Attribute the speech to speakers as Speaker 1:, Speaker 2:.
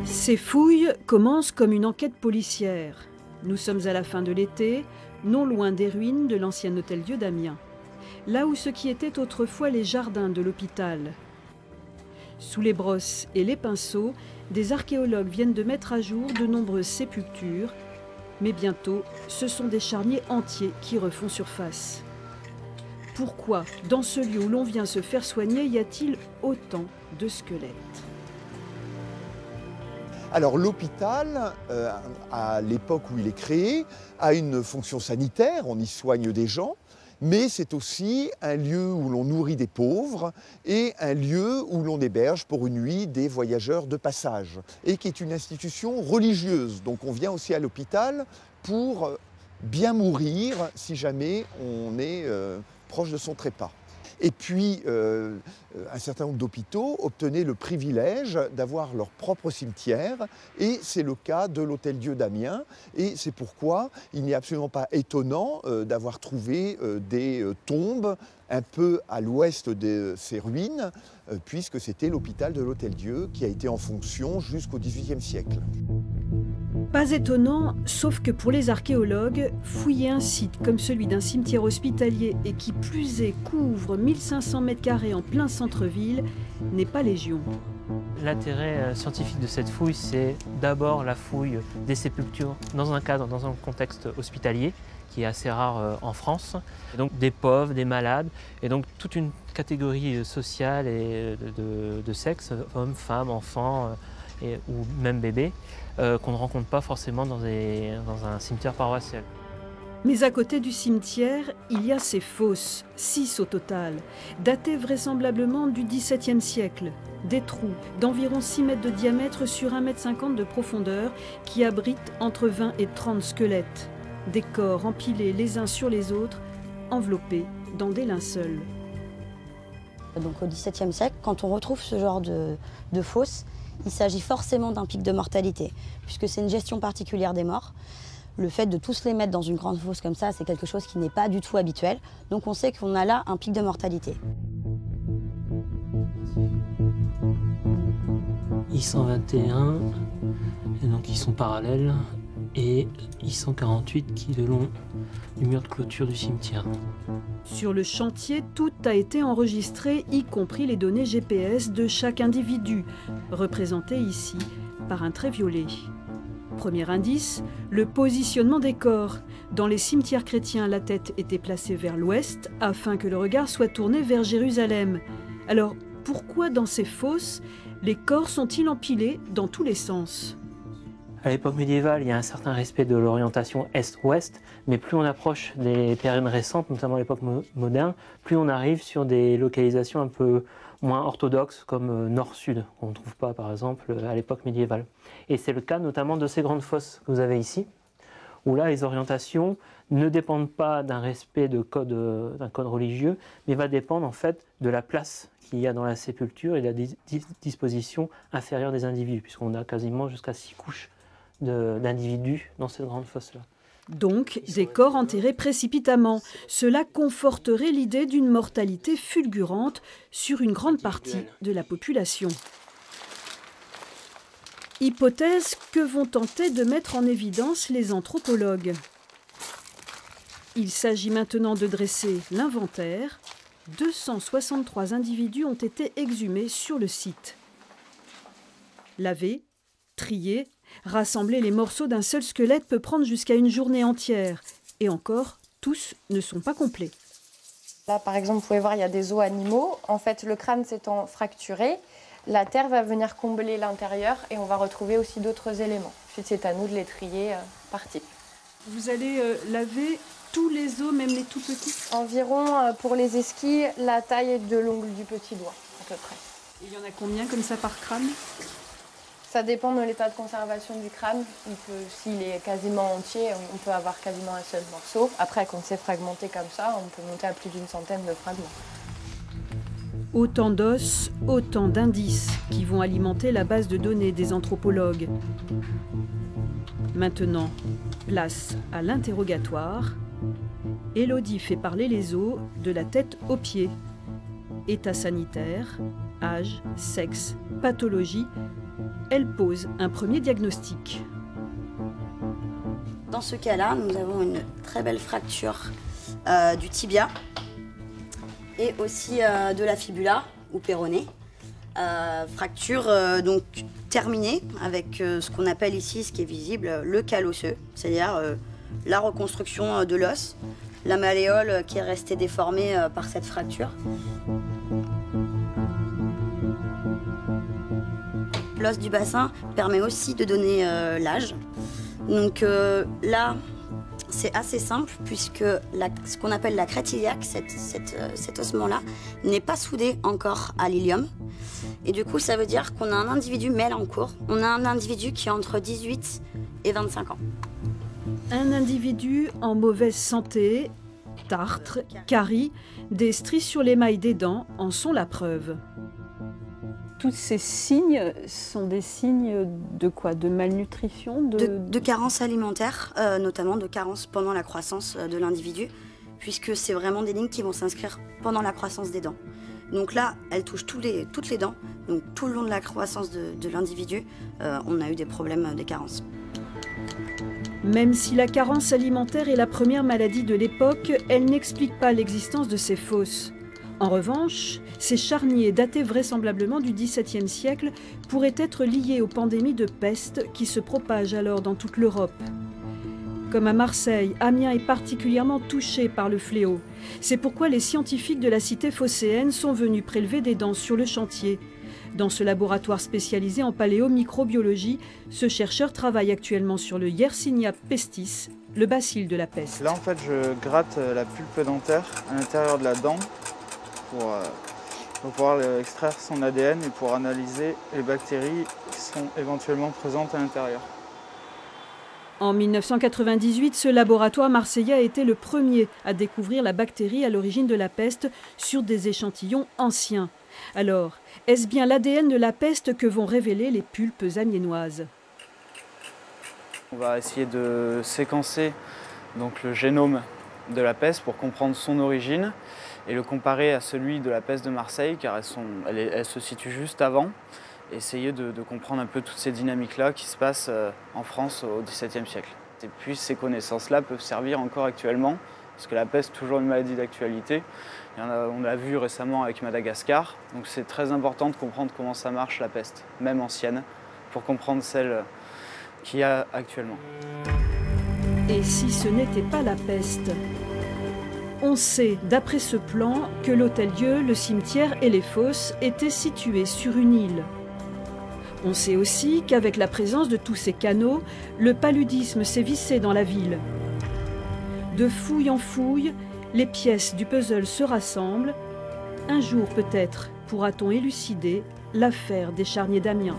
Speaker 1: Ces fouilles commencent comme une enquête policière. Nous sommes à la fin de l'été, non loin des ruines de l'ancien hôtel-Dieu d'Amiens. Là où ce qui était autrefois les jardins de l'hôpital. Sous les brosses et les pinceaux, des archéologues viennent de mettre à jour de nombreuses sépultures. Mais bientôt, ce sont des charniers entiers qui refont surface. Pourquoi, dans ce lieu où l'on vient se faire soigner, y a-t-il autant de squelettes ?
Speaker 2: Alors l'hôpital, à l'époque où il est créé, a une fonction sanitaire, on y soigne des gens, mais c'est aussi un lieu où l'on nourrit des pauvres et un lieu où l'on héberge pour une nuit des voyageurs de passage, et qui est une institution religieuse. Donc on vient aussi à l'hôpital pour bien mourir si jamais on est proche de son trépas. Et puis, un certain nombre d'hôpitaux obtenaient le privilège d'avoir leur propre cimetière, et c'est le cas de l'Hôtel-Dieu d'Amiens. Et c'est pourquoi il n'est absolument pas étonnant d'avoir trouvé des tombes un peu à l'ouest de ces ruines, puisque c'était l'hôpital de l'Hôtel-Dieu qui a été en fonction jusqu'au XVIIIe siècle.
Speaker 1: Pas étonnant, sauf que pour les archéologues, fouiller un site comme celui d'un cimetière hospitalier et qui plus est couvre 1500 m² en plein centre-ville n'est pas légion.
Speaker 3: L'intérêt scientifique de cette fouille, c'est d'abord la fouille des sépultures dans un cadre, dans un contexte hospitalier, qui est assez rare en France. Et donc des pauvres, des malades, et donc toute une catégorie sociale et de sexe, hommes, femmes, enfants, ou même bébés, qu'on ne rencontre pas forcément dans un cimetière paroissial.
Speaker 1: Mais à côté du cimetière, il y a ces fosses, 6 au total, datées vraisemblablement du XVIIe siècle. Des trous d'environ 6 mètres de diamètre sur 1,50 m de profondeur qui abritent entre 20 et 30 squelettes. Des corps empilés les uns sur les autres, enveloppés dans des linceuls.
Speaker 4: Donc au XVIIe siècle, quand on retrouve ce genre de fosses, il s'agit forcément d'un pic de mortalité, puisque c'est une gestion particulière des morts. Le fait de tous les mettre dans une grande fosse comme ça, c'est quelque chose qui n'est pas du tout habituel. Donc on sait qu'on a là un pic de mortalité.
Speaker 3: I-121, et donc ils sont parallèles, et I-148 qui est le long du mur de clôture du cimetière.
Speaker 1: Sur le chantier, tout a été enregistré, y compris les données GPS de chaque individu, représenté ici par un trait violet. Premier indice, le positionnement des corps. Dans les cimetières chrétiens, la tête était placée vers l'ouest afin que le regard soit tourné vers Jérusalem. Alors, pourquoi dans ces fosses, les corps sont-ils empilés dans tous les sens ?
Speaker 3: À l'époque médiévale, il y a un certain respect de l'orientation est-ouest, mais plus on approche des périodes récentes, notamment l'époque moderne, plus on arrive sur des localisations un peu moins orthodoxes, comme nord-sud, qu'on ne trouve pas par exemple à l'époque médiévale. Et c'est le cas notamment de ces grandes fosses que vous avez ici, où là les orientations ne dépendent pas d'un respect d'un code religieux, mais va dépendre en fait de la place qu'il y a dans la sépulture et de la disposition inférieure des individus, puisqu'on a quasiment jusqu'à 6 couches d'individus dans cette grande fosse-là.
Speaker 1: Donc, des corps enterrés précipitamment. Cela conforterait l'idée d'une mortalité fulgurante sur une grande partie de la population. Hypothèse que vont tenter de mettre en évidence les anthropologues. Il s'agit maintenant de dresser l'inventaire. 263 individus ont été exhumés sur le site. Lavés, triés, rassembler les morceaux d'un seul squelette peut prendre jusqu'à une journée entière. Et encore, tous ne sont pas complets.
Speaker 5: Là, par exemple, vous pouvez voir, il y a des os animaux. En fait, le crâne s'étant fracturé, la terre va venir combler l'intérieur et on va retrouver aussi d'autres éléments. Ensuite, c'est à nous de les trier par type.
Speaker 1: Vous allez laver tous les os, même les tout petits ?
Speaker 5: Environ, pour les esquilles, la taille de l'ongle du petit doigt, à peu près.
Speaker 1: Et il y en a combien comme ça par crâne ?
Speaker 5: Ça dépend de l'état de conservation du crâne. S'il est quasiment entier, on peut avoir quasiment un seul morceau. Après, quand c'est fragmenté comme ça, on peut monter à plus d'une centaine de fragments.
Speaker 1: Autant d'os, autant d'indices qui vont alimenter la base de données des anthropologues. Maintenant, place à l'interrogatoire. Élodie fait parler les os de la tête aux pieds. État sanitaire, âge, sexe, pathologie, elle pose un premier diagnostic.
Speaker 4: Dans ce cas-là, nous avons une très belle fracture du tibia et aussi de la fibula ou péroné. Fracture donc terminée avec ce qu'on appelle ici, ce qui est visible, le cal osseux, c'est-à-dire la reconstruction de l'os, la malléole qui est restée déformée par cette fracture. L'os du bassin permet aussi de donner l'âge. Donc là, c'est assez simple puisque ce qu'on appelle la crête iliaque, cet ossement-là, n'est pas soudé encore à l'ilium. Et du coup, ça veut dire qu'on a un individu mâle en cours. On a un individu qui est entre 18 et 25 ans.
Speaker 1: Un individu en mauvaise santé, tartre, carie, des stries sur l'émail des dents en sont la preuve.
Speaker 6: Tous ces signes sont des signes de quoi? De malnutrition?
Speaker 4: De carence alimentaire, notamment de carence pendant la croissance de l'individu, puisque c'est vraiment des lignes qui vont s'inscrire pendant la croissance des dents. Donc là, elle touche toutes les dents, donc tout le long de la croissance de l'individu, on a eu des problèmes de carence.
Speaker 1: Même si la carence alimentaire est la première maladie de l'époque, elle n'explique pas l'existence de ces fosses. En revanche, ces charniers datés vraisemblablement du XVIIe siècle pourraient être liés aux pandémies de peste qui se propagent alors dans toute l'Europe. Comme à Marseille, Amiens est particulièrement touché par le fléau. C'est pourquoi les scientifiques de la cité phocéenne sont venus prélever des dents sur le chantier. Dans ce laboratoire spécialisé en paléomicrobiologie, ce chercheur travaille actuellement sur le Yersinia pestis, le bacille de la peste.
Speaker 7: Là, en fait, je gratte la pulpe dentaire à l'intérieur de la dent pour pouvoir extraire son ADN et pour analyser les bactéries qui sont éventuellement présentes à l'intérieur.
Speaker 1: En 1998, ce laboratoire marseillais a été le premier à découvrir la bactérie à l'origine de la peste sur des échantillons anciens. Alors, est-ce bien l'ADN de la peste que vont révéler les pulpes amiénoises?
Speaker 7: On va essayer de séquencer donc, le génome de la peste pour comprendre son origine et le comparer à celui de la peste de Marseille car elle se situe juste avant. Essayer de comprendre un peu toutes ces dynamiques-là qui se passent en France au XVIIe siècle. Et puis ces connaissances-là peuvent servir encore actuellement, parce que la peste est toujours une maladie d'actualité. On l'a vu récemment avec Madagascar, donc c'est très important de comprendre comment ça marche la peste, même ancienne, pour comprendre celle qu'il y a actuellement.
Speaker 1: Et si ce n'était pas la peste? On sait, d'après ce plan, que l'hôtel-Dieu, le cimetière et les fosses étaient situés sur une île. On sait aussi qu'avec la présence de tous ces canaux, le paludisme s'est vissé dans la ville. De fouille en fouille, les pièces du puzzle se rassemblent. Un jour peut-être pourra-t-on élucider l'affaire des charniers d'Amiens.